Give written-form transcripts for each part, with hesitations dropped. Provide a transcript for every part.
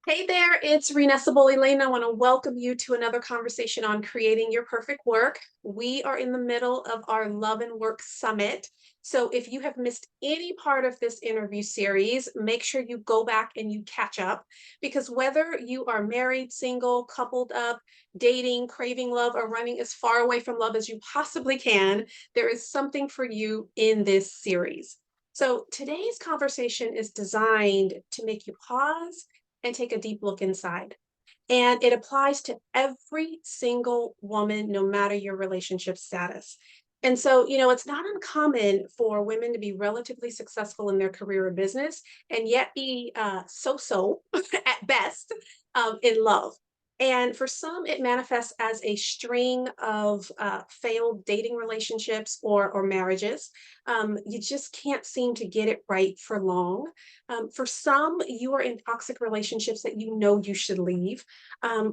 Hey there, it's Renessa Boley Layne. I want to welcome you to another conversation on creating your perfect work. We are in the middle of our Love and Work Summit. So if you have missed any part of this interview series, make sure you go back and you catch up because whether you are married, single, coupled up, dating, craving love, or running as far away from love as you possibly can, there is something for you in this series. So today's conversation is designed to make you pause and take a deep look inside. And it applies to every single woman, no matter your relationship status. And so, it's not uncommon for women to be relatively successful in their career or business and yet be so so at best in love. And for some, it manifests as a string of failed dating relationships or marriages. You just can't seem to get it right for long. For some, you are in toxic relationships that you know you should leave.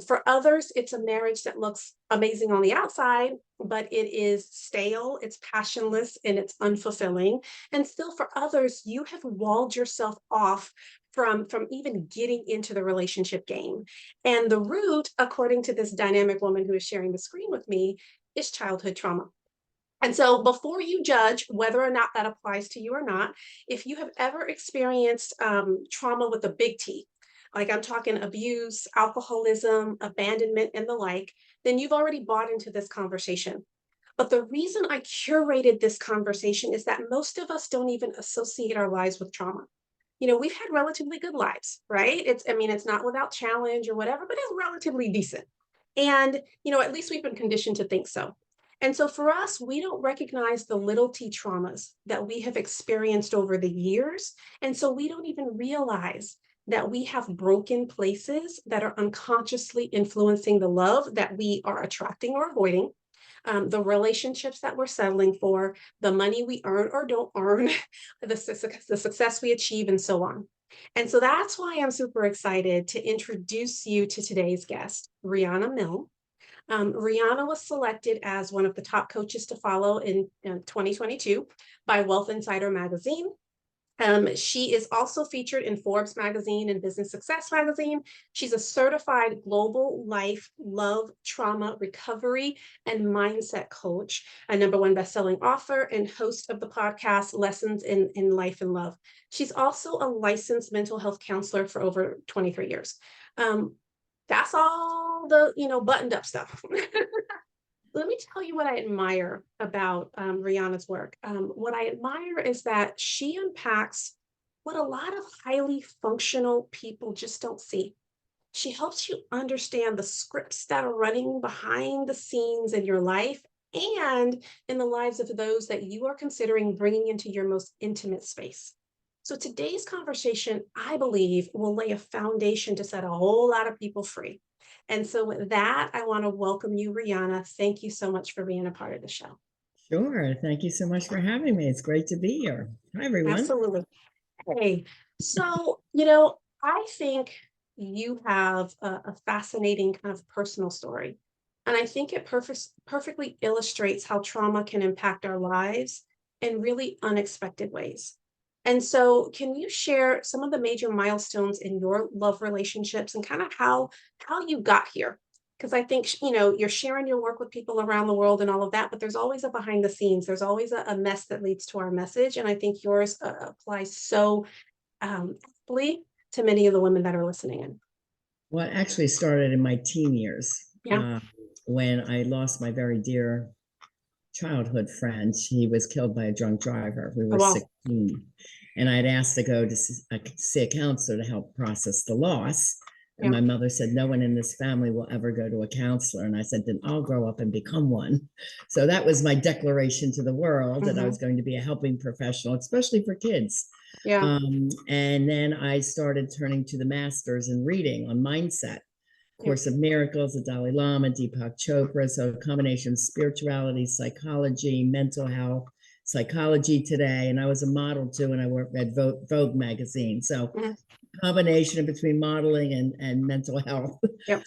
For others, it's a marriage that looks amazing on the outside, but it is stale, it's passionless, and it's unfulfilling. And still, for others, you have walled yourself off from even getting into the relationship game. And the root, according to this dynamic woman who is sharing the screen with me, is childhood trauma. And so, before you judge whether or not that applies to you or not, if you have ever experienced trauma with a big T, like I'm talking abuse, alcoholism, abandonment, and the like, then you've already bought into this conversation. But the reason I curated this conversation is that most of us don't even associate our lives with trauma. We've had relatively good lives, right? It's not without challenge or whatever, but it's relatively decent. And, at least we've been conditioned to think so. And so for us, we don't recognize the little t traumas that we have experienced over the years. And so we don't even realize that we have broken places that are unconsciously influencing the love that we are attracting or avoiding, the relationships that we're settling for, the money we earn or don't earn, the success we achieve, and so on. And so that's why I'm super excited to introduce you to today's guest, Riana Milne. Riana was selected as one of the top coaches to follow in 2022 by Wealth Insider magazine. She is also featured in Forbes magazine and Business Success magazine. She's a certified global life, love, trauma, recovery, and mindset coach, a #1 bestselling author, and host of the podcast Lessons in Life and Love. She's also a licensed mental health counselor for over 23 years. That's all the buttoned up stuff. Let me tell you what I admire about Riana's work. What I admire is that she unpacks what a lot of highly functional people just don't see. She helps you understand the scripts that are running behind the scenes in your life and in the lives of those that you are considering bringing into your most intimate space. So today's conversation, I believe, will lay a foundation to set a whole lot of people free. And so with that, I want to welcome you, Riana. Thank you so much for being a part of the show. Sure. Thank you so much for having me. It's great to be here. Hi, everyone. Absolutely. Hey, so, I think you have a fascinating kind of personal story. And I think it perfectly illustrates how trauma can impact our lives in really unexpected ways. And so, can you share some of the major milestones in your love relationships and kind of how you got here? Because I think you're sharing your work with people around the world and all of that, but there's always a behind the scenes. There's always a mess that leads to our message, and I think yours applies so aptly to many of the women that are listening in. Well, it actually started in my teen years Yeah. when I lost my very dear childhood friend. He was killed by a drunk driver. We Oh, were wow. 16. And I'd asked to go to see a counselor to help process the loss. And Yeah. my mother said, no one in this family will ever go to a counselor. And I said, then I'll grow up and become one. So that was my declaration to the world that I was going to be a helping professional, especially for kids. Yeah. And then I started turning to the masters and reading on mindset. Yeah. Course of Miracles, the Dalai Lama, Deepak Chopra. So a combination of spirituality, psychology, mental health, psychology today. And I was a model too, and I read Vogue magazine. So Mhm. combination between modeling and mental health. Yep.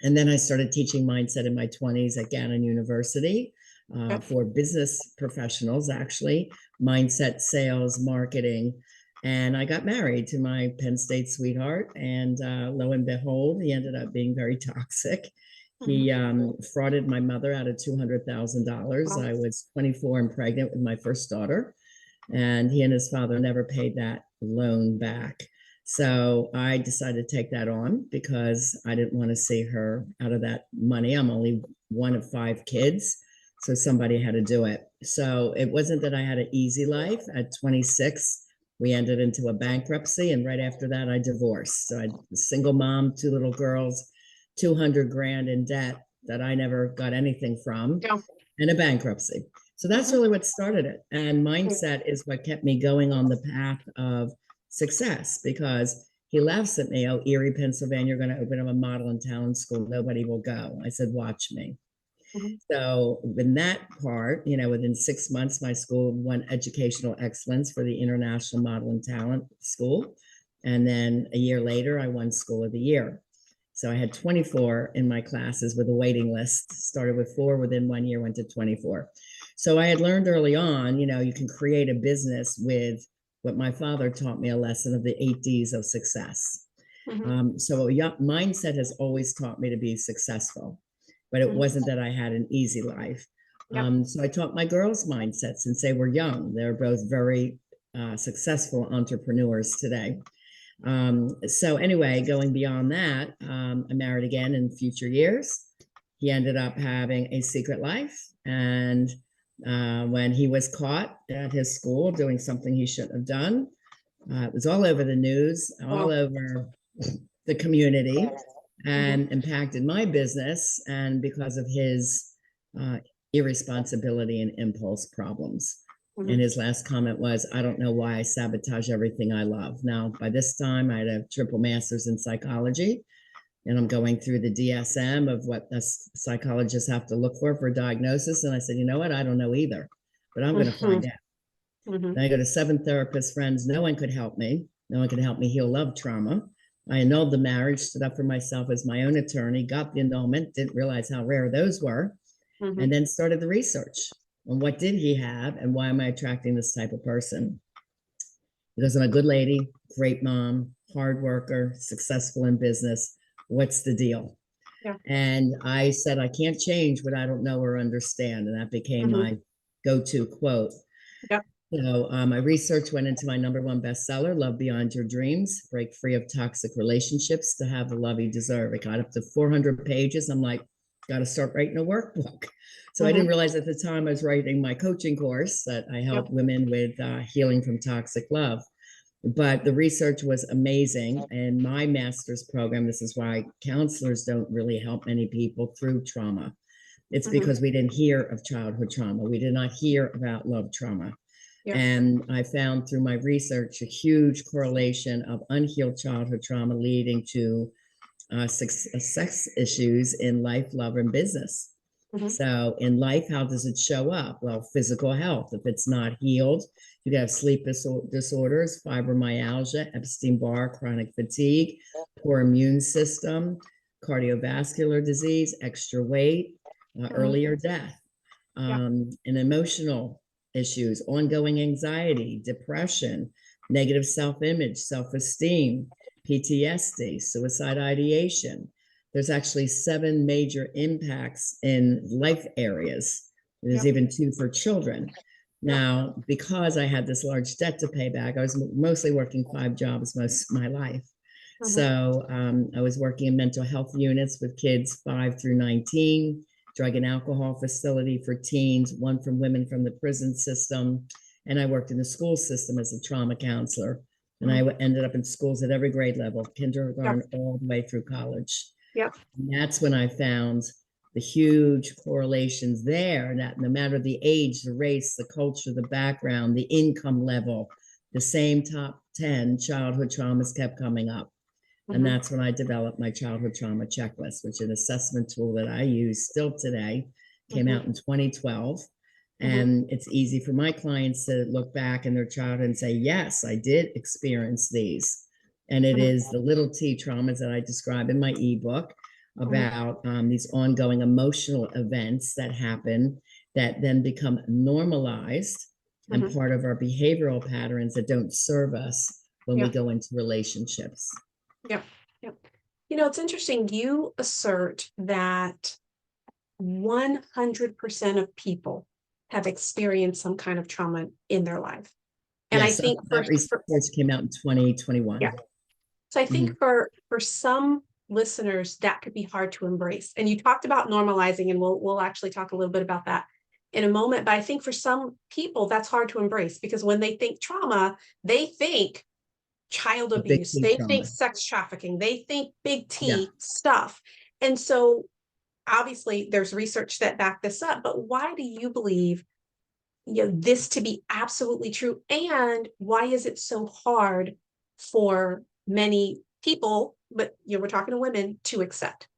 And then I started teaching mindset in my 20s at Gannon University Yep. for business professionals, actually, mindset, sales, marketing. And I got married to my Penn State sweetheart. And lo and behold, he ended up being very toxic. He frauded my mother out of $200,000. I was 24 and pregnant with my first daughter. And he and his father never paid that loan back. So I decided to take that on because I didn't want to see her out of that money. I'm only one of 5 kids. So somebody had to do it. So it wasn't that I had an easy life. At 26, we ended into a bankruptcy. And right after that, I divorced. So I was a single mom, 2 little girls, 200 grand in debt that I never got anything from, and a bankruptcy. So that's really what started it. And mindset is what kept me going on the path of success, because he laughs at me. Oh, Erie, Pennsylvania, you're going to open up a model and talent school. Nobody will go. I said, watch me. So in that part, within 6 months, my school won educational excellence for the International Model and Talent School. And then a year later, I won School of the Year. So I had 24 in my classes with a waiting list. Started with 4, within 1 year, went to 24. So I had learned early on, you can create a business with what my father taught me, a lesson of the 8 Ds of success. So mindset has always taught me to be successful, but it wasn't that I had an easy life. So I taught my girls mindset since they were young. They're both very successful entrepreneurs today. So anyway, going beyond that, I married again in future years. He ended up having a secret life. And when he was caught at his school doing something he shouldn't have done, it was all over the news, all over the community, and impacted my business. And because of his irresponsibility and impulse problems. And his last comment was, I don't know why I sabotage everything I love. Now, by this time, I had a triple master's in psychology, and I'm going through the DSM of what psychologists have to look for a diagnosis. And I said, you know what? I don't know either, but I'm going to find out. Then I go to 7 therapist friends. No one could help me. No one could help me heal love trauma. I annulled the marriage, stood up for myself as my own attorney, got the annulment, didn't realize how rare those were, and then started the research. And what did he have, and why am I attracting this type of person? Because I'm a good lady, great mom, hard worker, successful in business. What's the deal? And I said, I can't change what I don't know or understand. And that became my go-to quote. So my research went into my #1 bestseller, Love Beyond Your Dreams, Break Free of Toxic Relationships to Have the Love You Deserve. It got up to 400 pages. I'm like, got to start writing a workbook. So I didn't realize at the time I was writing my coaching course that I help women with healing from toxic love. But the research was amazing. And my master's program, this is why counselors don't really help many people through trauma. It's because we didn't hear of childhood trauma. We did not hear about love trauma. And I found through my research a huge correlation of unhealed childhood trauma leading to sex issues in life, love, and business. So in life, how does it show up? Well, physical health. If it's not healed, you can have sleep disorders, fibromyalgia, Epstein-Barr, chronic fatigue, poor immune system, cardiovascular disease, extra weight, earlier death, and emotional issues, ongoing anxiety, depression, negative self-image, self-esteem, PTSD, suicide ideation. There's actually 7 major impacts in life areas. There's even 2 for children. Now, because I had this large debt to pay back, I was mostly working 5 jobs most of my life. So I was working in mental health units with kids 5 through 19, drug and alcohol facility for teens, 1 from women from the prison system. And I worked in the school system as a trauma counselor. And I ended up in schools at every grade level, kindergarten all the way through college. And that's when I found the huge correlations there, that no matter the age, the race, the culture, the background, the income level, the same top 10 childhood traumas kept coming up. And that's when I developed my childhood trauma checklist, which is an assessment tool that I use still today, came out in 2012. And it's easy for my clients to look back in their childhood and say, yes, I did experience these. And it is the little T traumas that I describe in my ebook about these ongoing emotional events that happen that then become normalized and part of our behavioral patterns that don't serve us when we Yeah. go into relationships. Yeah. Yeah. You know, it's interesting. You assert that 100% of people have experienced some kind of trauma in their life. And I Yes, think that research came out in 2021. yeah. So I think Mhm. for some listeners, that could be hard to embrace. And you talked about normalizing, and we'll actually talk a little bit about that in a moment. But I think for some people, that's hard to embrace because when they think trauma, they think child A big abuse, T they think trauma. sex trafficking, they think big Yeah. T stuff. And so obviously there's research that back this up, but why do you believe this to be absolutely true? And why is it so hard for many people, but we're talking to women, to accept?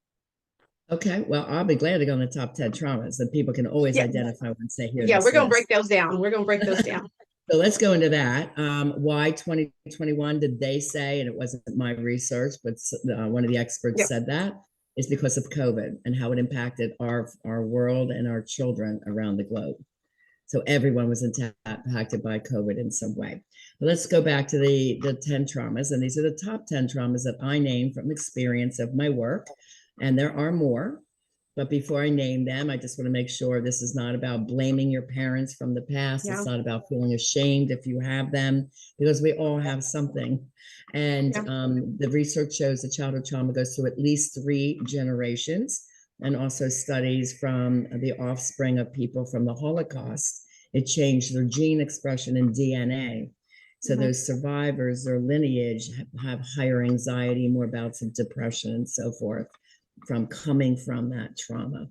Okay, well, I'll be glad to go in the top 10 traumas that people can always Yeah, identify once they hear yeah, this we're gonna break list. those down. We're gonna break those down. So let's go into that. Why 2021 did they say, and it wasn't my research, but one of the experts Yep. said that is because of COVID and how it impacted our world and our children around the globe. So everyone was impacted by COVID in some way. But let's go back to the 10 traumas. And these are the top 10 traumas that I named from experience of my work. And there are more. But before I name them, I just want to make sure this is not about blaming your parents from the past. Yeah. It's not about feeling ashamed if you have them, because we all have something. And Yeah. the research shows that childhood trauma goes through at least 3 generations, and also studies from the offspring of people from the Holocaust. It changed their gene expression and DNA. So Mhm. those survivors, their lineage have higher anxiety, more bouts of depression, and so forth from coming from that trauma.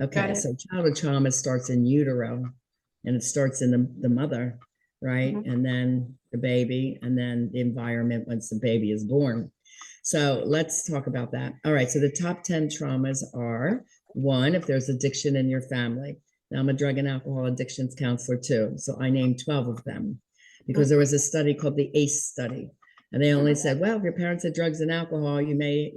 Okay, so childhood trauma starts in utero, and it starts in the mother, right? Mhm. And then the baby, and then the environment once the baby is born. So let's talk about that. All right, so the top 10 traumas are: one, if there's addiction in your family. Now, I'm a drug and alcohol addictions counselor too, so I named 12 of them because there was a study called the ACE study, and they only said, well, if your parents had drugs and alcohol, you may,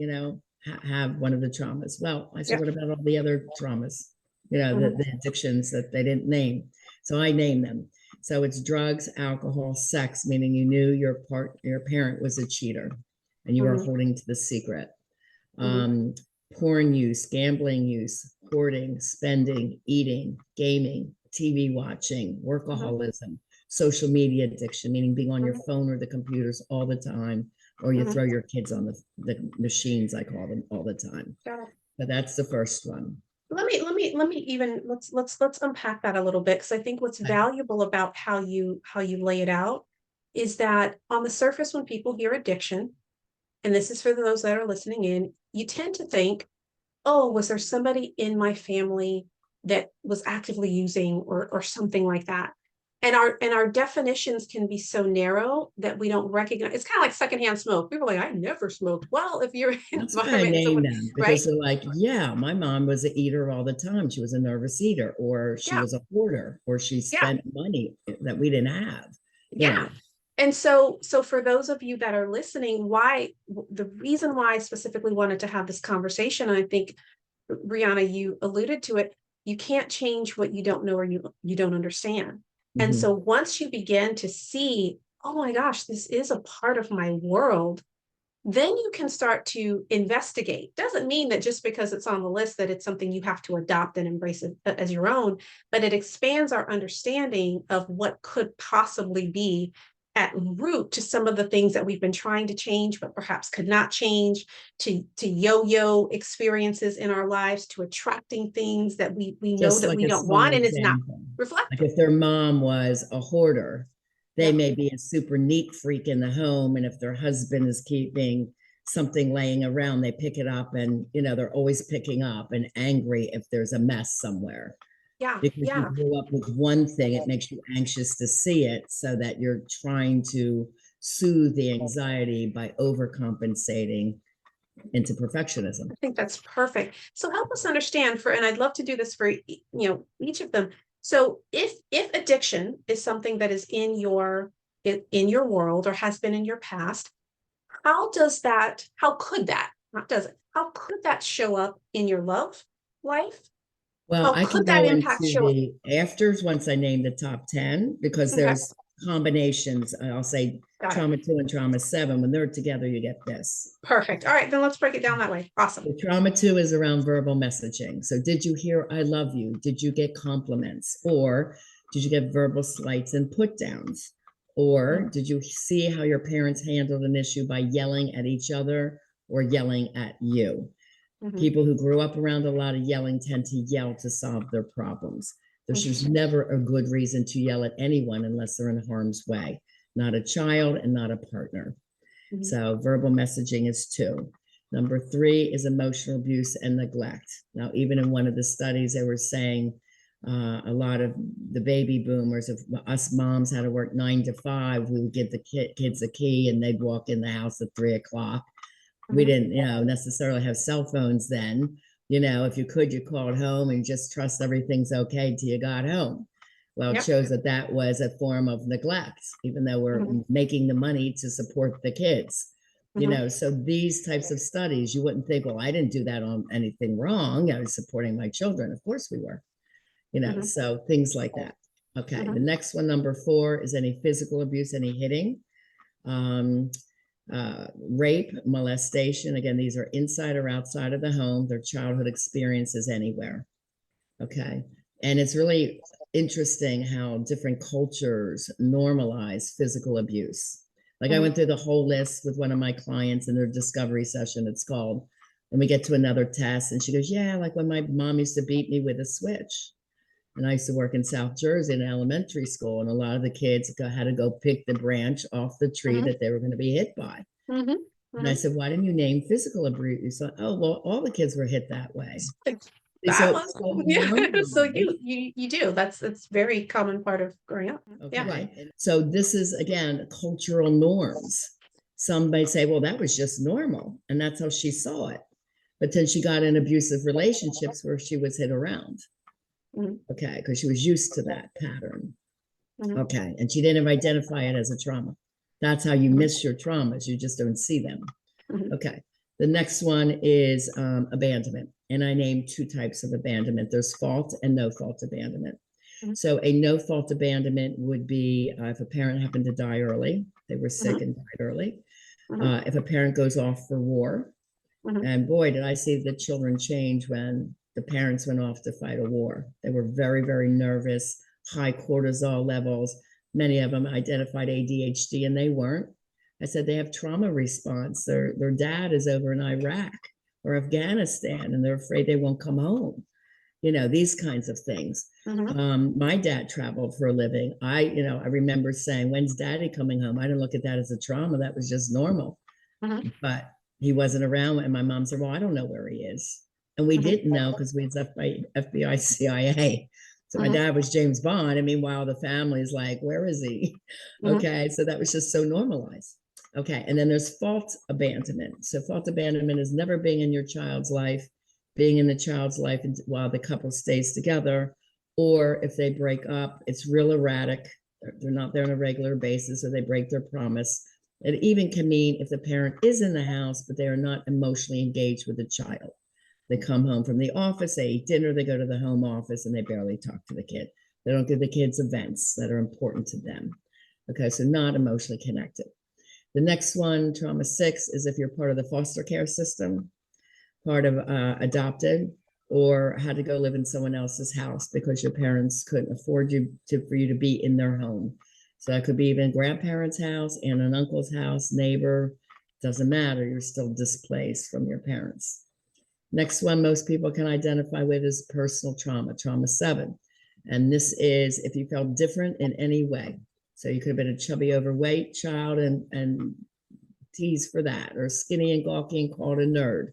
have one of the traumas. Well, I said, Yeah. what about all the other traumas? Mhm. The addictions that they didn't name. So I named them. So it's drugs, alcohol, sex, meaning you knew your parent was a cheater and you were Mhm. holding to the secret. Mhm. Porn use, gambling use, hoarding, spending, eating, gaming, TV watching, Mhm. workaholism, social media addiction, meaning being on your Mhm. phone or the computers all the time, or you Mhm. throw your kids on the machines, I call them, all the time. Got it. But that's the first one. Let me even let's unpack that a little bit, because I think what's Okay. valuable about how you lay it out is that on the surface, when people hear addiction, and this is for those that are listening in, you tend to think, oh, was there somebody in my family that was actively using, or something like that? And our definitions can be so narrow that we don't recognize. It's kind of like secondhand smoke. People are like, I never smoked. Well, if you're in an That's why I environment and named someone, them, right? because they're like, yeah, my mom was an eater all the time. She was a nervous eater, or she Yeah, was a hoarder, or she yeah, spent money that we didn't have, you yeah. know. And so for those of you that are listening, the reason why I specifically wanted to have this conversation, and I think, Rihanna, you alluded to it, you can't change what you don't know, or you don't understand. And Mhm. so once you begin to see, oh my gosh, this is a part of my world, then you can start to investigate. Doesn't mean that just because it's on the list that it's something you have to adopt and embrace it as your own, but it expands our understanding of what could possibly be at root to some of the things that we've been trying to change, but perhaps could not change, to yo-yo experiences in our lives, to attracting things that we know Just that like we a don't small want, and it's not example, like reflective. if their mom was a hoarder, they Yeah, may be a super neat freak in the home, and if their husband is keeping something laying around, they pick it up, and they're always picking up and angry if there's a mess somewhere. yeah, Because you yeah. grew up with one thing, it makes you anxious to see it, so that you're trying to soothe the anxiety by overcompensating into perfectionism. I think that's perfect. So help us understand, and I'd love to do this for each of them. So if addiction is something that is in your world, or has been in your past, how could that, not does it, how could that show up in your love life? Well, How I can could that go impact into children? the afters once I name the top 10, because Okay, there's combinations. I'll say got it. trauma 2 and trauma 7. When they're together, you get this. Perfect. All right, then let's break it down that way. Awesome. The trauma 2 is around verbal messaging. So did you hear I love you? Did you get compliments? Or did you get verbal slights and put downs? Or did you see how your parents handled an issue by yelling at each other or yelling at you? Mhm, People who grew up around a lot of yelling tend to yell to solve their problems. There's just never a good reason to yell at anyone unless they're in harm's way, not a child and not a partner. mhm, So verbal messaging is 2. Number 3 is emotional abuse and neglect. Now, even in one of the studies, they were saying a lot of the baby boomers, of us moms had to work 9 to 5, we would give the kids a key and they'd walk in the house at 3 o'clock. We mhm. didn't, necessarily have cell phones then. If you could, you called home and just trust everything's okay till you got home. Well, it Yep. shows that that was a form of neglect, even though we're Mhm, making the money to support the kids. mhm, So these types of studies, you wouldn't think, well, I didn't do that on anything wrong. I was supporting my children. Of course we were, mhm, so things like that. Okay. The mhm, next one, number 4, is any physical abuse, any hitting. Um, Rape, molestation. Again, these are inside or outside of the home, their childhood experiences anywhere. Okay. And it's really interesting how different cultures normalize physical abuse. Like I mhm. went through the whole list with one of my clients in their discovery session, it's called. And we get to another test, and she goes, yeah, like when my mom used to beat me with a switch. And I used to work in South Jersey in elementary school, and a lot of the kids had to go pick the branch off the tree Mhm, that they were going to be hit by. mhm, And I mhm. said, why didn't you name physical abuse? Like, oh, well, all the kids were hit that way. That So, was so yeah. So normally, you do. That's very common part of growing up. Yeah. okay. So this is again cultural norms. Some may say, well, that was just normal. And that's how she saw it. But then she got in abusive relationships where she was hit around. Mhm, Okay. Because she was used to that pattern. mhm, Okay. And she didn't identify it as a trauma. That's how you mhm, miss your traumas. You just don't see them. mhm, Okay. The next one is abandonment. And I named 2 types of abandonment. There's fault and no fault abandonment. mhm, So a no fault abandonment would be if a parent happened to die early, they were sick mhm, and died early. mhm, If a parent goes off for war, mhm, and boy, did I see the children change when the parents went off to fight a war. They were very, very nervous, high cortisol levels. Many of them identified ADHD and they weren't. I said they have trauma response. Their dad is over in Iraq or Afghanistan and they're afraid they won't come home. These kinds of things. mhm, My dad traveled for a living. I remember saying, when's daddy coming home? I didn't look at that as a trauma. That was just normal. mhm, But he wasn't around. And my mom said, well, I don't know where he is. And we mhm, didn't know because we was FBI, CIA. So my mhm, dad was James Bond. And meanwhile, the family's like, where is he? mhm, Okay. So that was just so normalized. Okay. And then there's fault abandonment. So fault abandonment is never being in your child's life, being in the child's life while the couple stays together. Or if they break up, it's real erratic. They're not there on a regular basis, or they break their promise. It even can mean if the parent is in the house, but they are not emotionally engaged with the child. They come home from the office, they eat dinner, they go to the home office, and they barely talk to the kid. They don't give the kids events that are important to them. Okay, so not emotionally connected. The next one, trauma 6, is if you're part of the foster care system, part of adopted, or had to go live in someone else's house because your parents couldn't afford for you to be in their home. So that could be even grandparents' house and an uncle's house, neighbor, doesn't matter. You're still displaced from your parents. Next one most people can identify with is personal trauma, trauma 7. And this is if you felt different in any way. So you could have been a chubby, overweight child and teased for that, or skinny and gawky and called a nerd.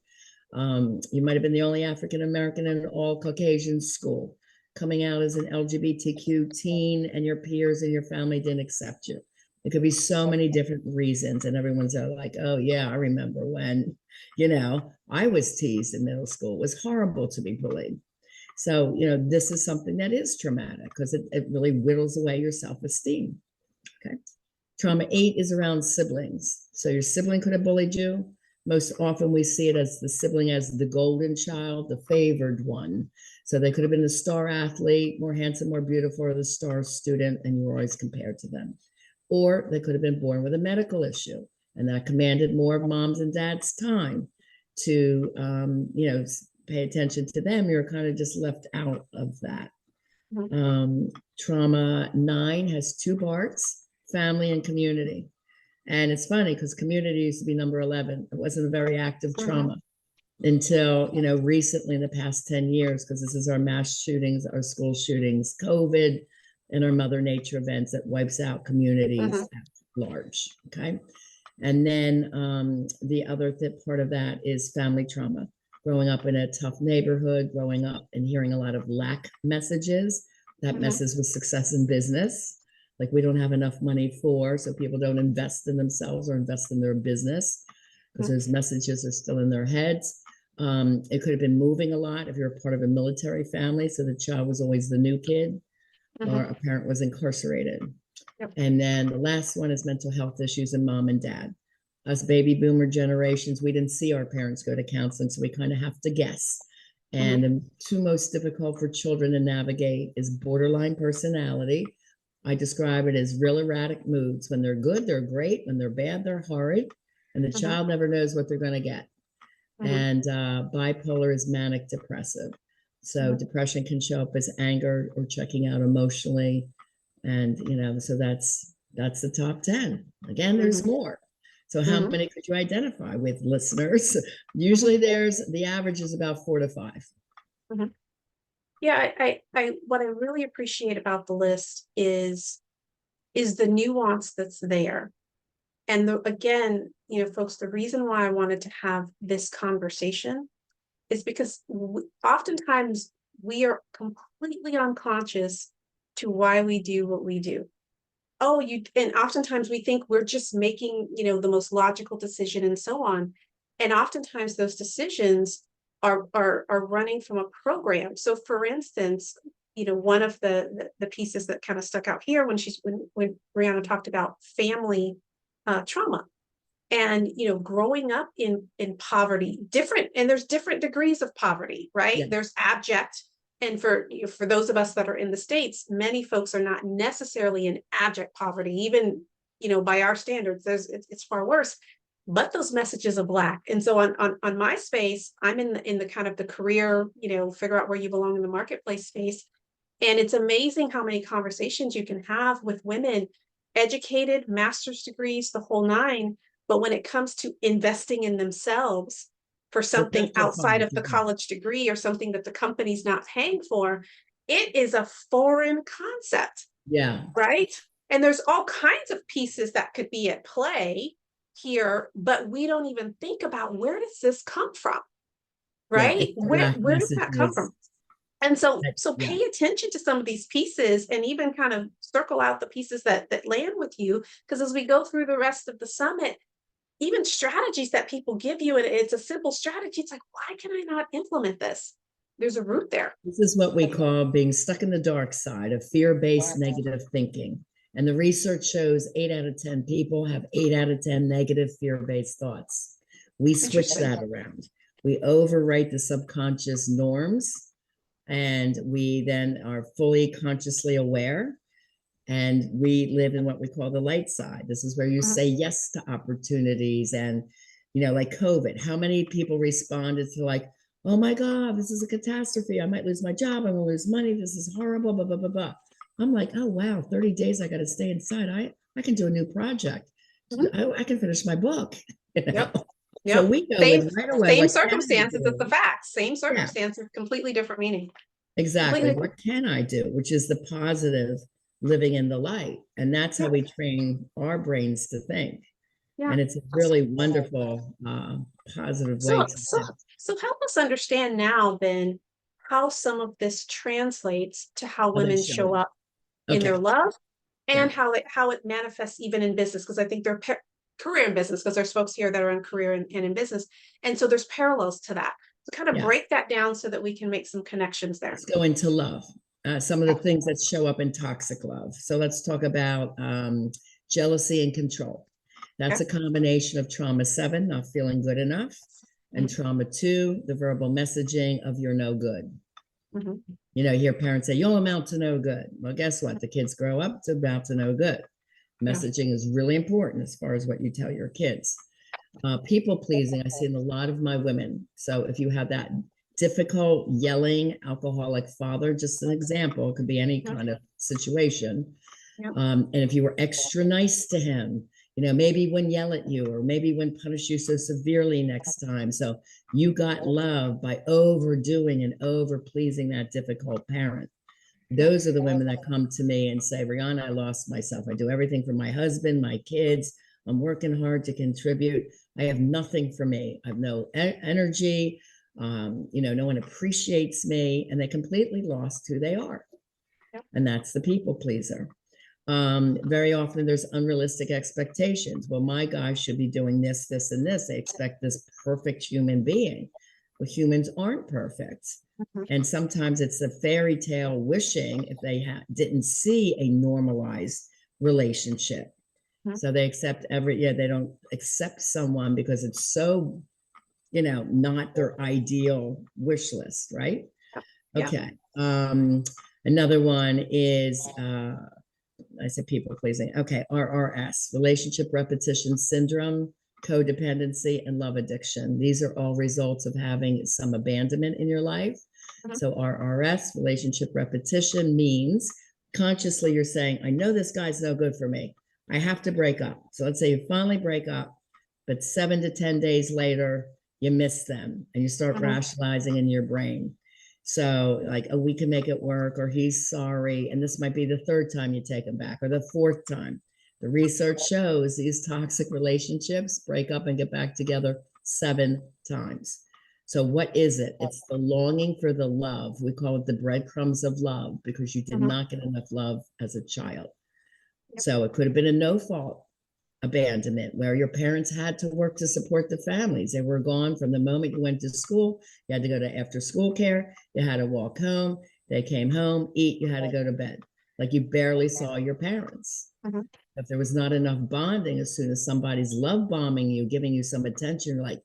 You might have been the only African American in an all Caucasian school, coming out as an LGBTQ teen, and your peers and your family didn't accept you. It could be so many different reasons, and everyone's like, oh, yeah, I remember when, I was teased in middle school. It was horrible to be bullied. So, this is something that is traumatic because it really whittles away your self esteem. Okay. Trauma 8 is around siblings. So your sibling could have bullied you. Most often we see it as the sibling as the golden child, the favored one. So they could have been the star athlete, more handsome, more beautiful, or the star student, and you were always compared to them. Or they could have been born with a medical issue, and that commanded more of mom's and dad's time to, pay attention to them. You're kind of just left out of that. Trauma 9 has 2 parts: family and community. And it's funny because community used to be number 11. It wasn't a very active trauma until, recently in the past 10 years, because this is our mass shootings, our school shootings, COVID, and our Mother Nature events that wipes out communities at large. Okay. And then the other part of that is family trauma. Growing up in a tough neighborhood, growing up and hearing a lot of lack messages. That messes with success in business. Like, we don't have enough money so people don't invest in themselves or invest in their business because those messages are still in their heads. It could have been moving a lot if you're a part of a military family. So the child was always the new kid, or a parent was incarcerated. And then the last one is mental health issues in mom and dad. Us baby boomer generations, we didn't see our parents go to counseling, so we kind of have to guess. And the 2 most difficult for children to navigate is borderline personality. I describe it as real erratic moods. When they're good, they're great. When they're bad, they're horrid. And the child never knows what they're going to get. And bipolar is manic depressive. So depression can show up as anger or checking out emotionally. And, so that's the top 10. Again, there's more. So how many could you identify with, listeners? Usually the average is about 4 to 5. Yeah, I what I really appreciate about the list is the nuance that's there. And again, folks, the reason why I wanted to have this conversation is because oftentimes we are completely unconscious to why we do what we do. And oftentimes we think we're just making, the most logical decision and so on. And oftentimes those decisions are running from a program. So for instance, one of the pieces that kind of stuck out here when Rihanna talked about family trauma and, growing up in poverty, and there's different degrees of poverty, right? Yeah. There's abject. And for those of us that are in the States, many folks are not necessarily in abject poverty, even, by our standards, it's far worse. But those messages of Black. And so on my space, I'm in the kind of the career, figure out where you belong in the marketplace space. And it's amazing how many conversations you can have with women, educated, master's degrees, the whole 9. But when it comes to investing in themselves, for something outside of the college degree or something that the company's not paying for, it is a foreign concept. Yeah. Right. And there's all kinds of pieces that could be at play here, but we don't even think about, where does this come from? Right. Yeah, where does that come from? And so pay attention to some of these pieces and even kind of circle out the pieces that land with you. Because as we go through the rest of the summit, even strategies that people give you, and it's a simple strategy. It's like, why can I not implement this? There's a root there. This is what we call being stuck in the dark side of fear-based negative thinking. And the research shows 8 out of 10 people have 8 out of 10 negative fear-based thoughts. We switch that around. We overwrite the subconscious norms, and we then are fully consciously aware. And we live in what we call the light side. This is where you say yes to opportunities. And, like COVID, how many people responded to like, oh my God, this is a catastrophe. I might lose my job. I'm gonna lose money. This is horrible, blah, blah, blah, blah. I'm like, oh, wow, 30 days, I got to stay inside. I can do a new project. I can finish my book. Yep. So we go right away. Same circumstances as the facts. Same circumstances, completely different meaning. Exactly. What can I do? Which is the positive, living in the light. And that's how we train our brains to think. Yeah. And it's a really wonderful, positive way to so help us understand now, Ben, how some of this translates to how women show up in their love and how it manifests even in business. Because I think they're career in business, because there's folks here that are in career and in business. And so there's parallels to that. So kind of break that down so that we can make some connections there. Let's go into love. Some of the things that show up in toxic love. So let's talk about jealousy and control. That's a combination of trauma 7, not feeling good enough, and trauma 2, the verbal messaging of you're no good. Mhm. You know, you hear parents say, you'll amount to no good. Well, guess what? The kids grow up to amount to no good. Messaging is really important as far as what you tell your kids. People pleasing, I see in a lot of my women. So if you have that difficult, yelling, alcoholic father, just an example, it could be any kind of situation. Yep. And if you were extra nice to him, you know, maybe wouldn't yell at you, or maybe wouldn't punish you so severely next time. So you got love by overdoing and over pleasing that difficult parent. Those are the women that come to me and say, Riana, I lost myself. I do everything for my husband, my kids. I'm working hard to contribute. I have nothing for me. I have no energy. You know, no one appreciates me, and they completely lost who they are. Yep. And that's the people pleaser. Very often there's unrealistic expectations. Well, my guy should be doing this, this, and this. They expect this perfect human being. Well, humans aren't perfect. And sometimes it's a fairy tale wishing if they didn't see a normalized relationship. So they accept they don't accept someone because it's so, you know, not their ideal wish list, right? Yeah. Okay. Another one is, I said people pleasing. Okay, RRS, relationship repetition syndrome, codependency, and love addiction. These are all results of having some abandonment in your life. So RRS, relationship repetition, means consciously you're saying, I know this guy's no good for me. I have to break up. So let's say you finally break up, but 7 to 10 days later, you miss them and you start rationalizing in your brain. So like, oh, we can make it work, or he's sorry. And this might be the 3rd time you take him back, or the 4th time. The research shows these toxic relationships break up and get back together 7 times. So what is it? It's the longing for the love. We call it the breadcrumbs of love, because you did not get enough love as a child. So it could have been a no fault abandonment, where your parents had to work to support the families. They were gone from the moment you went to school. You had to go to after school care. You had to walk home. They came home, eat, you had to go to bed. Like you barely saw your parents. If there was not enough bonding, as soon as somebody's love bombing you, giving you some attention, like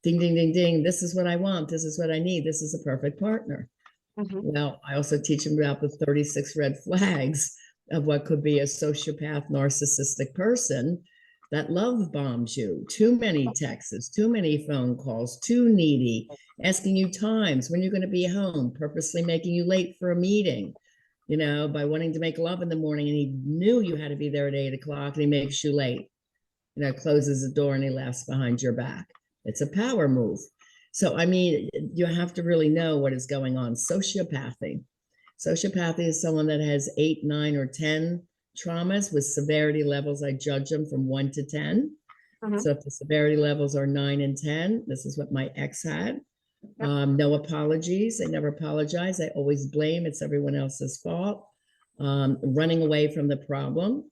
ding, ding, ding, ding, this is what I want. This is what I need. This is a perfect partner. Well, I also teach them about the 36 red flags of what could be a sociopath, narcissistic person that love bombs you. Too many texts, too many phone calls, too needy, asking you times when you're going to be home, purposely making you late for a meeting, you know, by wanting to make love in the morning. And he knew you had to be there at 8 o'clock and he makes you late, you know, closes the door and he laughs behind your back. It's a power move. So, I mean, you have to really know what is going on. Sociopathy. Sociopathy is someone that has 8, 9, or 10 traumas with severity levels. I judge them from 1 to 10. So if the severity levels are 9 and 10, this is what my ex had. No apologies. They never apologize. They always blame. It's everyone else's fault. Running away from the problem.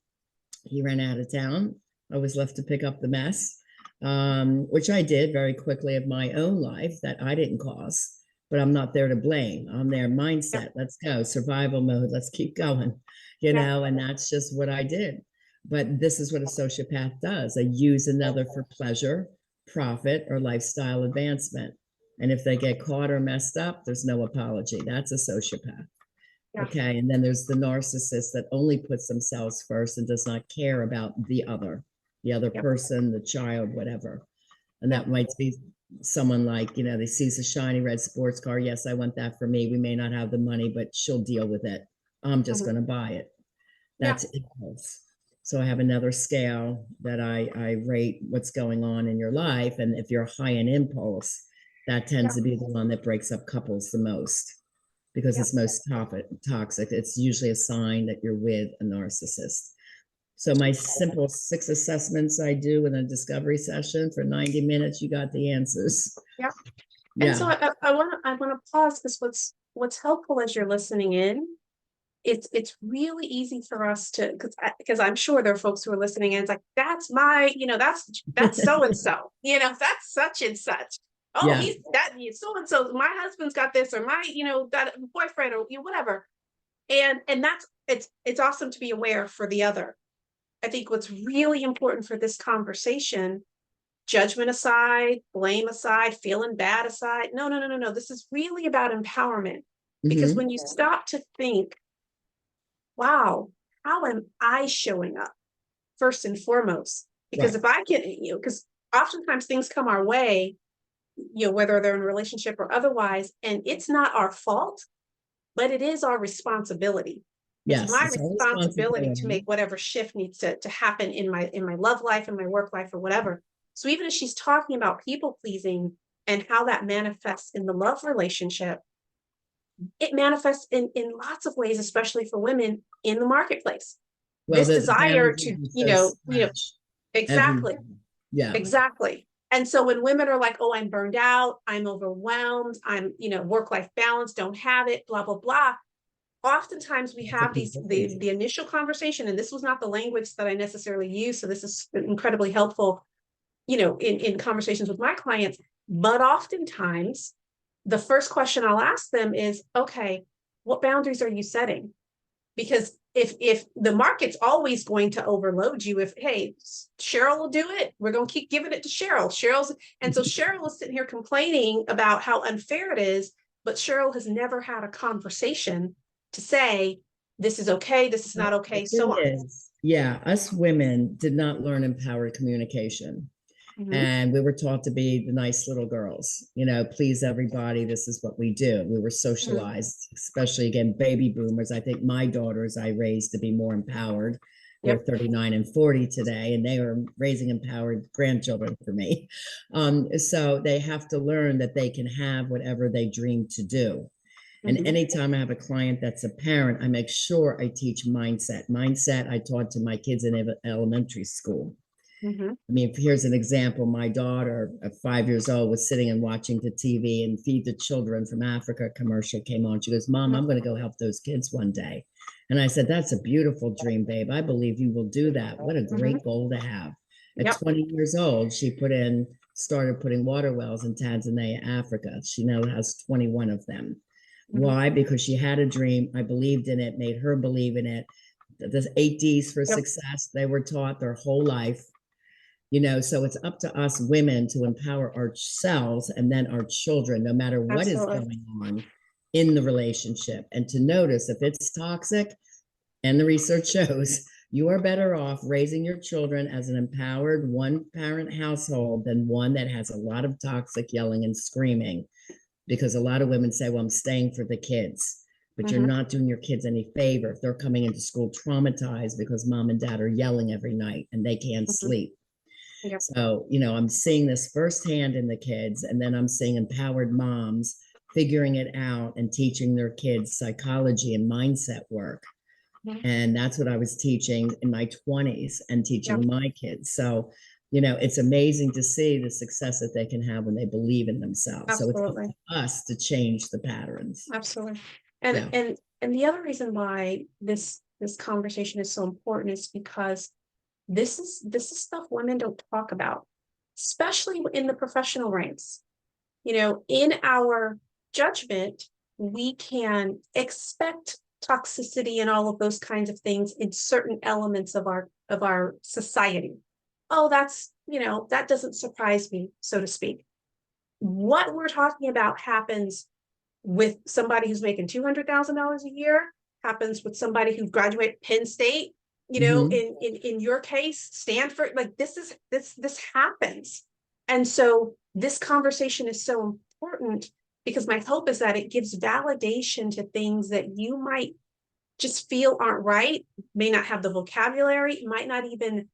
He ran out of town. I was left to pick up the mess, which I did very quickly of my own life that I didn't cause. But I'm not there to blame. I'm there mindset. Let's go. Survival mode. Let's keep going, you know, and that's just what I did. But this is what a sociopath does. They use another for pleasure, profit, or lifestyle advancement. And if they get caught or messed up, there's no apology. That's a sociopath. Okay. And then there's the narcissist that only puts themselves first and does not care about the other person, the child, whatever. And that might be someone like, you know, they sees a shiny red sports car. Yes, I want that for me. We may not have the money, but she'll deal with it. I'm just going to buy it. That's impulse. So I have another scale that I rate what's going on in your life. And if you're high in impulse, that tends to be the one that breaks up couples the most, because it's most toxic. It's usually a sign that you're with a narcissist. So my simple 6 assessments I do in a discovery session for 90 minutes, you got the answers. And so I want to pause, because what's helpful as you're listening in, it's really easy for us to, because I'm sure there are folks who are listening and it's like, that's my, you know, that's so and so, you know, that's such and such. Oh, he's that so and so. My husband's got this, or my, you know, got a boyfriend, or you know, whatever. And that's it's awesome to be aware for the other. I think what's really important for this conversation, judgment aside, blame aside, feeling bad aside, no. This is really about empowerment. Because Mhm. when you stop to think, wow, how am I showing up first and foremost? Because Right. if I can, because oftentimes things come our way, whether they're in a relationship or otherwise, and it's not our fault, but it is our responsibility. It's Yes, my it's our responsibility to responsibility. make whatever shift needs to happen in my love life and my work life or whatever. So even as she's talking about people pleasing and how that manifests in the love relationship, it manifests in lots of ways, especially for women in the marketplace. Well, This the desire boundaries to, are so stretched exactly, everywhere. Yeah. exactly. And so when women are like, oh, I'm burned out, I'm overwhelmed, I'm, work-life balance, don't have it, blah, blah, blah. Oftentimes we That's what have people think. the initial conversation, and this was not the language that I necessarily use. So this is incredibly helpful, in conversations with my clients. But oftentimes the first question I'll ask them is, okay, what boundaries are you setting? Because if the market's always going to overload you, if, hey, Cheryl will do it, we're going to keep giving it to Cheryl's, and so Cheryl is sitting here complaining about how unfair it is, but Cheryl has never had a conversation to say, this is okay, this is Well, not the okay, so thing on. is, yeah, us women did not learn empowered communication. Mhm. And we were taught to be the nice little girls, please everybody. This is what we do. We were Mhm. socialized, especially again, baby boomers. I think my daughters I raised to be more empowered. They're Yep. 39 and 40 today, and they are raising empowered grandchildren for me. So they have to learn that they can have whatever they dream to do. And Mhm. anytime I have a client that's a parent, I make sure I teach mindset. Mindset I taught to my kids in elementary school. Mhm. I mean, here's an example. My daughter at 5 years old was sitting and watching the TV, and Feed the Children from Africa commercial came on. She goes, Mom, I'm going to go help those kids one day. And I said, that's a beautiful dream, babe. I believe you will do that. What a Mhm. great goal to have. At Yep. 20 years old, she started putting water wells in Tanzania, Africa. She now has 21 of them. Mhm. Why? Because she had a dream. I believed in it, made her believe in it. The 8 Ds for Yep. success, they were taught their whole life. So it's up to us women to empower ourselves and then our children, no matter what is Absolutely. going on in the relationship, and to notice if it's toxic. And the research shows you are better off raising your children as an empowered one parent household than one that has a lot of toxic yelling and screaming. Because a lot of women say, well, I'm staying for the kids, but you're Mhm. not doing your kids any favor if they're coming into school traumatized because mom and dad are yelling every night and they can't Mhm. sleep. Yep. So, I'm seeing this firsthand in the kids, and then I'm seeing empowered moms figuring it out and teaching their kids psychology and mindset work. Mhm. And that's what I was teaching in my 20s and Yep. teaching my kids. So, it's amazing to see the success that they can have when they believe in themselves. So it's up Absolutely. to us to change the patterns. Absolutely. And Yeah. and and the other reason why this conversation is so important is because this is stuff women don't talk about, especially in the professional ranks. In our judgment, we can expect toxicity and all of those kinds of things in certain elements of our society. Oh, that doesn't surprise me, so to speak. What we're talking about happens with somebody who's making $200,000 a year, happens with somebody who graduated Penn State, Hmm. in your case, Stanford. Like, this happens. And so this conversation is so important because my hope is that it gives validation to things that you might just feel aren't right, may not have the vocabulary, might not even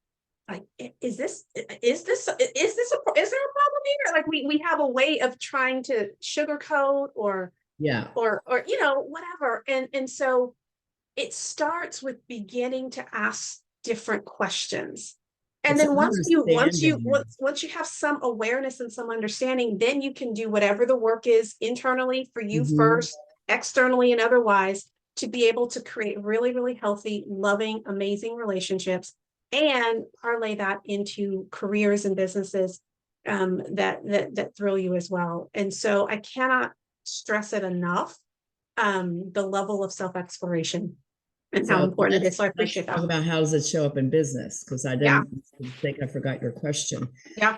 like, is there a problem here? Like, we have a way of trying to sugarcoat Yeah. or whatever. And so it starts with beginning to ask different questions. And It's then understanding. once you have some awareness and some understanding, then you can do whatever the work is internally for you Hmm. first, externally and otherwise, to be able to create really, really healthy, loving, amazing relationships and parlay that into careers and businesses that thrill you as well. And so I cannot stress it enough, the level of self-exploration and how So important it is. So I appreciate talk that. about how does it show up in business? Because I Yeah. didn't think I forgot your question. Yeah.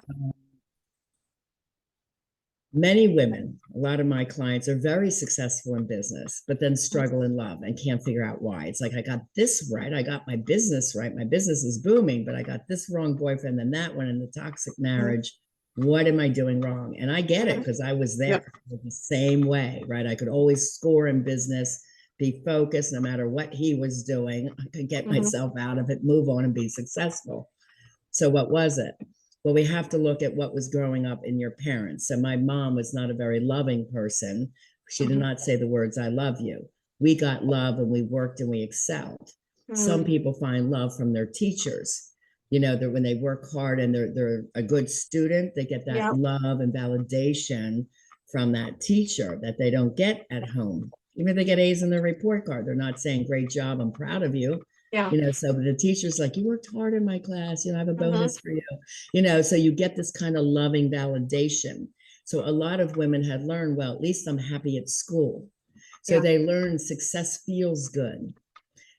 Many women, a lot of my clients are very successful in business, but then struggle in love and can't figure out why. It's like, I got this right. I got my business right. My business is booming, but I got this wrong boyfriend and that one in the toxic marriage. What am I doing wrong? And I get it because I was there the same way, right? I could always score in business, be focused no matter what he was doing. I could get myself out of it, move on and be successful. So what was it? Well, we have to look at what was growing up in your parents. So my mom was not a very loving person. She did not say the words, I love you. We got love and we worked and we excelled. Some people find love from their teachers. You know, that when they work hard and they're a good student, they get that love and validation from that teacher that they don't get at home. Even if they get A's in their report card, they're not saying, great job, I'm proud of you. Yeah. You know, so the teacher's like, you worked hard in my class, you know, I have a bonus for you. You know, so you get this kind of loving validation. So a lot of women had learned, well, at least I'm happy at school. So they learn success feels good.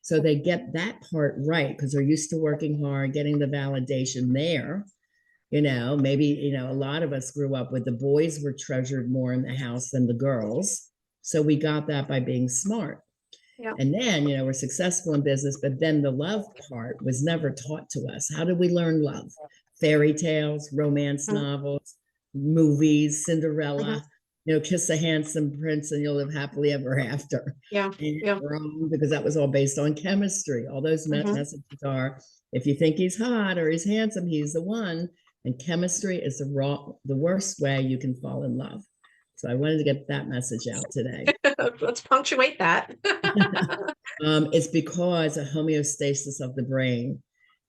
So they get that part right because they're used to working hard, getting the validation there. You know, maybe, you know, a lot of us grew up with the boys were treasured more in the house than the girls. So we got that by being smart. Yeah. And then, you know, we're successful in business, but then the love part was never taught to us. How did we learn love? Fairy tales, romance novels, movies, Cinderella, you know, kiss a handsome prince and you'll live happily ever after. Yeah. Wrong, because that was all based on chemistry. All those messages are, if you think he's hot or he's handsome, he's the one. And chemistry is the worst way you can fall in love. So I wanted to get that message out today. Let's punctuate that. It's because a homeostasis of the brain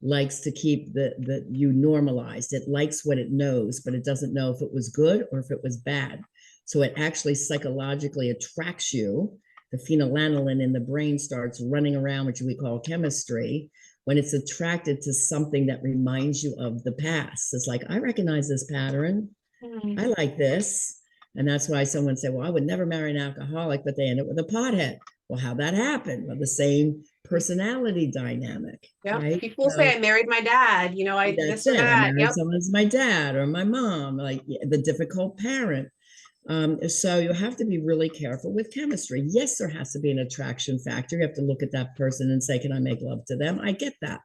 likes to keep the you normalized. It likes what it knows, but it doesn't know if it was good or if it was bad. So it actually psychologically attracts you. The phenylalanine in the brain starts running around, which we call chemistry, when it's attracted to something that reminds you of the past. It's like, I recognize this pattern. I like this. And that's why someone said, well, I would never marry an alcoholic, but they end up with a pothead. Well, how'd that happen? Well, the same personality dynamic. Yeah. Right? People say I married my dad, you know, I this or that. I married someone as my dad or my mom, like the difficult parent. So you have to be really careful with chemistry. Yes, there has to be an attraction factor. You have to look at that person and say, can I make love to them? I get that.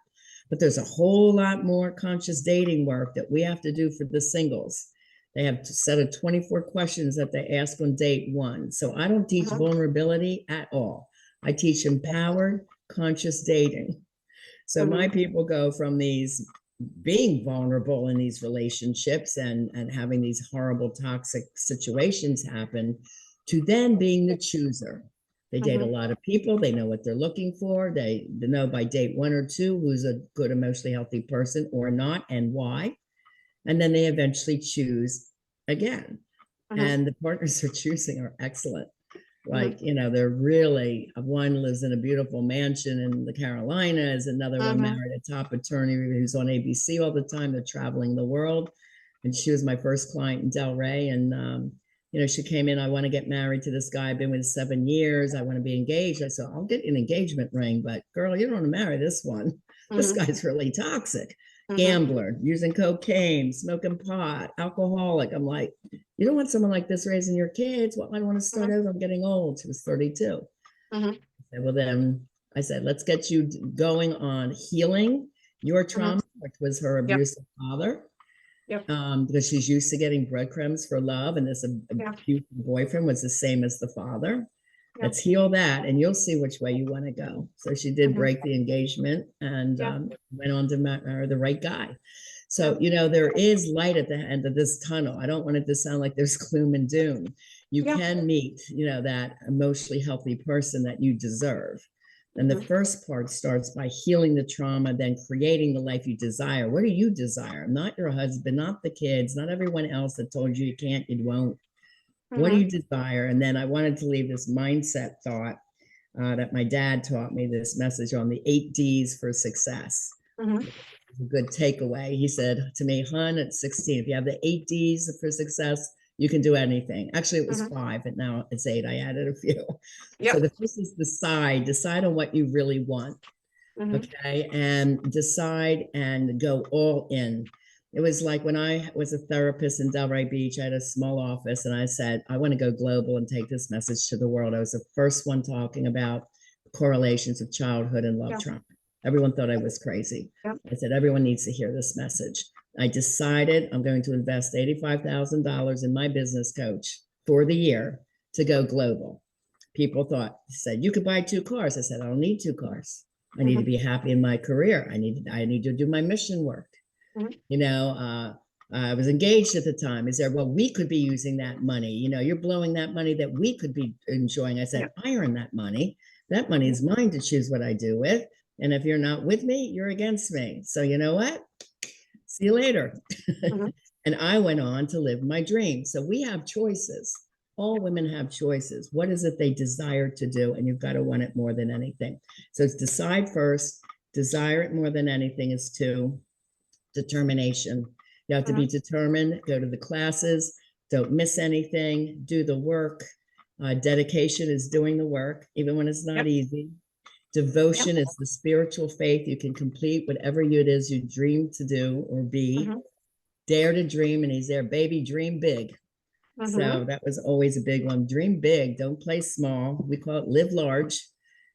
But there's a whole lot more conscious dating work that we have to do for the singles. They have a set of 24 questions that they ask on date one. So I don't teach vulnerability at all. I teach empowered, conscious dating. So my people go from these being vulnerable in these relationships and having these horrible toxic situations happen to then being the chooser. They date a lot of people. They know what they're looking for. They know by date one or two who's a good emotionally healthy person or not and why. And then they eventually choose again. And the partners they're choosing are excellent. Like, you know, they're really, one lives in a beautiful mansion in the Carolinas, another one married a top attorney who's on ABC all the time. They're traveling the world. And she was my first client in Delray. And, you know, she came in, I want to get married to this guy. I've been with 7 years. I want to be engaged. I said, I'll get an engagement ring, but girl, you don't want to marry this one. This guy's really toxic. Gambler, using cocaine, smoking pot, alcoholic. I'm like, you don't want someone like this raising your kids. Well, I don't want to start over. I'm getting old. She was 32. I said, well, then I said, let's get you going on healing your trauma, which was her abusive father. Because she's used to getting breadcrumbs for love, and this abusive boyfriend was the same as the father. Let's heal that, and you'll see which way you want to go. So she did break the engagement and went on to marry the right guy. So, you know, there is light at the end of this tunnel. I don't want it to sound like there's gloom and doom. You can meet, you know, that emotionally healthy person that you deserve. And the first part starts by healing the trauma, then creating the life you desire. What do you desire? Not your husband, not the kids, not everyone else that told you you can't, you won't. What do you desire? And then I wanted to leave this mindset thought that my dad taught me, this message on the 8 Ds for success. A good takeaway. He said to me, hun, at 16, if you have the 8 Ds for success, You can do anything. Actually, it was Mhm. 5, and now it's 8. I added a few. So Yep. the first is decide on what you really want. Mhm. Okay. And decide and go all in. It was like when I was a therapist in Delray Beach, I had a small office and I said, I want to go global and take this message to the world. I was the first one talking about correlations of childhood and love Yeah. trauma. Everyone thought I was crazy. Yeah. I said, everyone needs to hear this message. I decided I'm going to invest $85,000 in my business coach for the year to go global. People said, you could buy 2 cars. I said, I don't need 2 cars. I need to Mhm. be happy in my career. I need to do my mission work. Mhm. You know, I was engaged at the time. Is there, well, we could be using that money. You know, you're blowing that money that we could be enjoying. I said, Yep. I earn that money. That money is mine to choose what I do with. And if you're not with me, you're against me. So you know what? See you later. Mhm. And I went on to live my dream. So we have choices. All women have choices. What is it they desire to do? And you've got to want it more than anything. So it's decide first. Desire it more than anything is 2. Determination. You have to be Mhm. determined, go to the classes, don't miss anything, do the work. Dedication is doing the work, even when it's not Yep. easy. Yep. Devotion is the spiritual faith. You can complete whatever it is you dream to do or be. Mhm. Dare to dream, and he's there, baby, dream big. So Mhm. that was always a big one. Dream big, don't play small. We call it live large.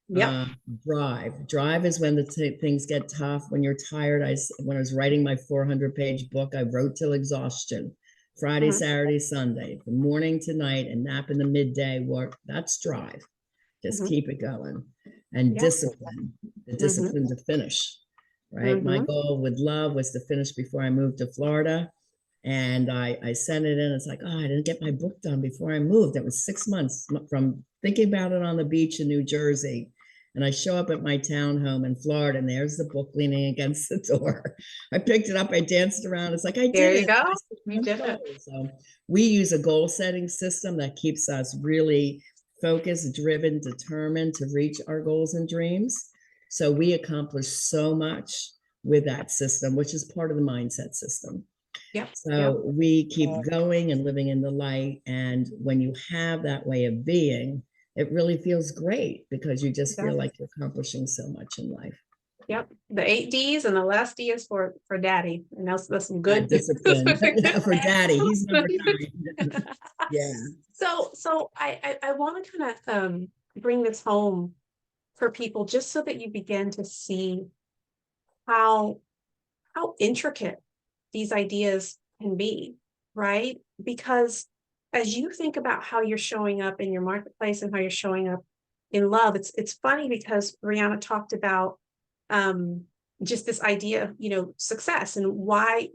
Yep. Uh, drive is when things get tough, when you're tired. When I was writing my 400-page book, I wrote till exhaustion, Friday, Mhm. Saturday, Sunday, from morning to night, and nap in the midday. Work, that's drive. Just Mhm. keep it going. And Yep. discipline, the Mhm. discipline to finish, right? My Mhm. goal with love was to finish before I moved to Florida. And I sent it in. It's like, oh, I didn't get my book done before I moved. It was 6 months from thinking about it on the beach in New Jersey. And I show up at my townhome in Florida, and there's the book leaning against the door. I picked it up, I danced around. It's like, I There did you it. go. My You six-month did it. goal. So we use a goal setting system that keeps us really focused, driven, determined to reach our goals and dreams. So we accomplish so much with Yep. that system, which is part of the mindset system. Yep. Yep. So we keep going and living in the light. And when you have that way of being, it really feels great because you just feel like you're accomplishing so much in life. Yep. The 8 D's, and the last D is for daddy. And that's some good. Discipline for daddy. He's number 9. Yeah. So I want to kind of bring this home for people just so that you begin to see how intricate these ideas can be, right? Because as you think about how you're showing up in your marketplace and how you're showing up in love, it's funny because Rihanna talked about um just this idea of, success, and why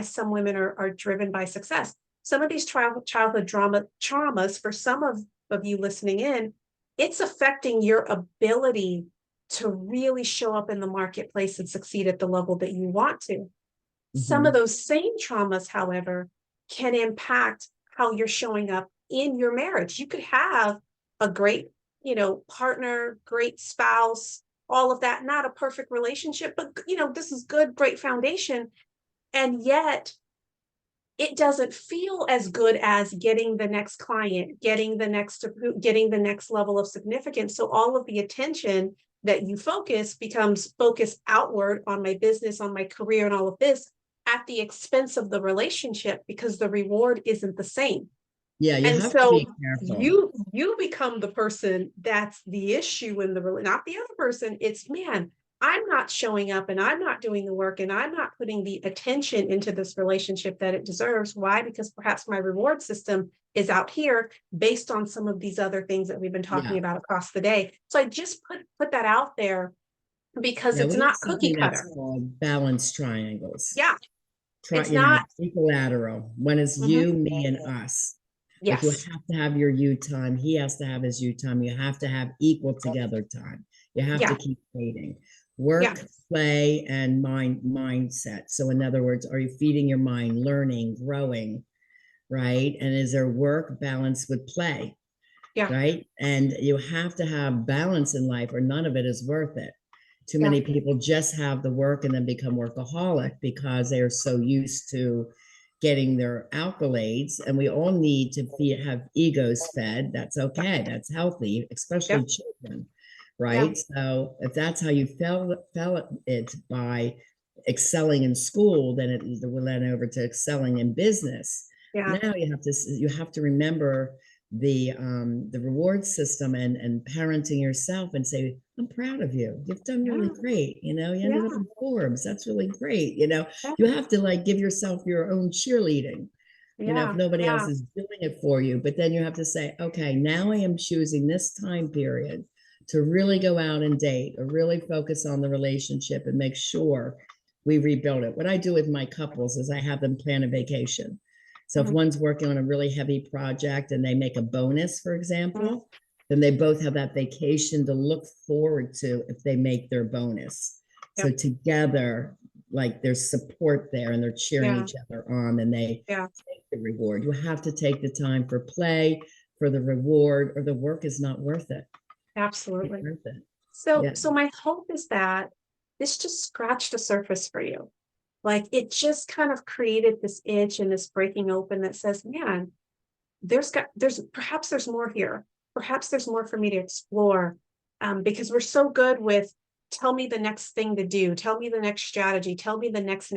some women are driven by success. Some of these childhood traumas for some of you listening in, it's affecting your ability to really show up in the marketplace and succeed at the level that you want to. Some of Mhm. those same traumas, however, can impact how you're showing up in your marriage. You could have a great, partner, great spouse, all of that, not a perfect relationship, but this is good, great foundation. And yet it doesn't feel as good as getting the next client, getting the next level of significance. So all of the attention that you focus becomes focused outward on my business, on my career, and all of this at the expense of the relationship because the reward isn't the same. Yeah, you And have to so be careful. you become the person that's the issue in the not the other person. It's, man, I'm not showing up and I'm not doing the work and I'm not putting the attention into this relationship that it deserves. Why? Because perhaps my reward system is out here based on some of these other things that we've been talking Yeah. about across the day. So I just put that out there because Yeah, it's we have not cookie something that's cutter. called balance triangles. Yeah, Try, it's not. equilateral. When it's Mhm. you, me, and us. Like you Yes. have to have your you time. He has to have his you time. You have to have equal together time. You have to Yeah. keep dating. Yeah. Work, play, and mindset. So in other words, are you feeding your mind, learning, growing, right? And is there work balanced with play, Yeah. right? And you have to have balance in life or none of it is worth it. Too Yeah. many people just have the work and then become workaholic because they are so used to getting their accolades, and we all need to have egos fed. That's okay. That's healthy, especially Yep. children, Yeah. right? So if that's how you felt it by excelling in school, then it went over to excelling in business. Yeah. Now you have to remember the reward system and parenting yourself and say, I'm proud of you. You've done really Yeah. great. You know, you Yeah. ended up in Forbes. That's really great. You know, Yeah. you have to like give yourself your own cheerleading, you know, if Yeah. nobody else Yeah. is doing it for you. But then you have to say, okay, now I am choosing this time period to really go out and date or really focus on the relationship and make sure we rebuild it. What I do with my couples is I have them plan a vacation. So if Mhm. one's working on a really heavy project and they make a bonus, for Mhm. example, then they both have that vacation to look forward to if they make their bonus. So Yep. together, like there's support there and they're cheering Yeah. each other on and they Yeah. take the reward. You have to take the time for play, for the reward, or the work is not worth it. It's Absolutely. worth it. So, Yeah. so my hope is that this just scratched the surface for you. Like it just kind of created this itch and this breaking open that says, man, there's more here. Perhaps there's more for me to explore. Because we're so good with tell me the next thing to do, tell me the next strategy, tell me the next.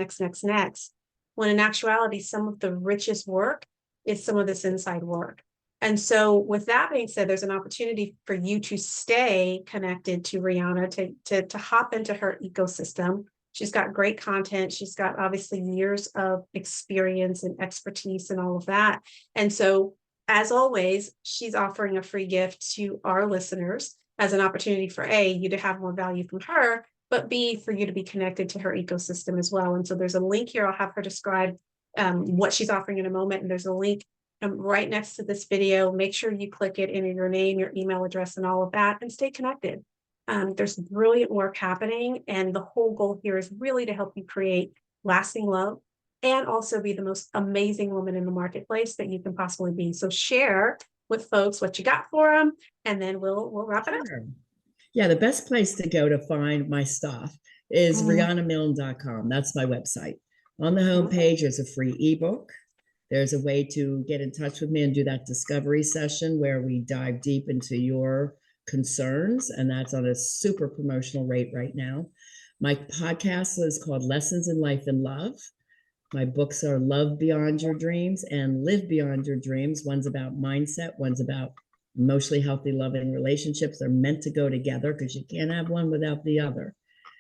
When in actuality, some of the richest work is some of this inside work. And so, with that being said, there's an opportunity for you to stay connected to Rihanna, to hop into her ecosystem. She's got great content. She's got obviously years of experience and expertise and all of that. And so, as always, she's offering a free gift to our listeners as an opportunity for A, you to have more value from her, but B, for you to be connected to her ecosystem as well. And so there's a link here. I'll have her describe what she's offering in a moment. And there's a link right next to this video. Make sure you click it, enter your name, your email address, and all of that, and stay connected. There's brilliant work happening. And the whole goal here is really to help you create lasting love and also be the most amazing woman in the marketplace that you can possibly be. So share with folks what you got for them, and then we'll wrap it up. Sure. Yeah, the best place to go to find my stuff is Mhm. riannamilne.com. That's my website. On the Mhm. homepage, there's a free ebook. There's a way to get in touch with me and do that discovery session where we dive deep into your concerns, and that's on a super promotional rate right now. My podcast is called Lessons in Life and Love. My books are Love Beyond Your Dreams and Live Beyond Your Dreams. One's about mindset, one's about emotionally healthy, loving relationships. They're meant to go together because you can't have one without the other.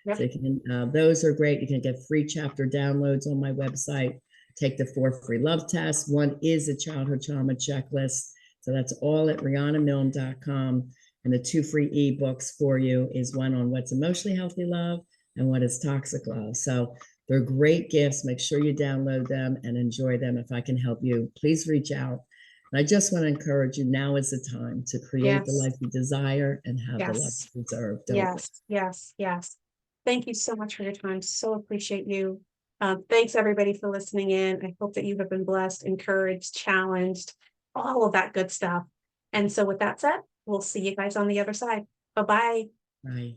So Yep. you can, those are great. You can get free chapter downloads on my website. Take the 4 free love tests. One is a childhood trauma checklist. So that's all at riannamilne.com. And the 2 free ebooks for you is one on what's emotionally healthy love and what is toxic love. So they're great gifts. Make sure you download them and enjoy them. If I can help you, please reach out. And I just want to encourage you, now is the time to create the Yes. life you desire and have the life Yes. you deserve, don't we? Yes. Yes. Yes. Thank you so much for your time. So appreciate you. Thanks everybody for listening in. I hope that you have been blessed, encouraged, challenged, all of that good stuff. And so with that said, we'll see you guys on the other side. Bye-bye. Bye.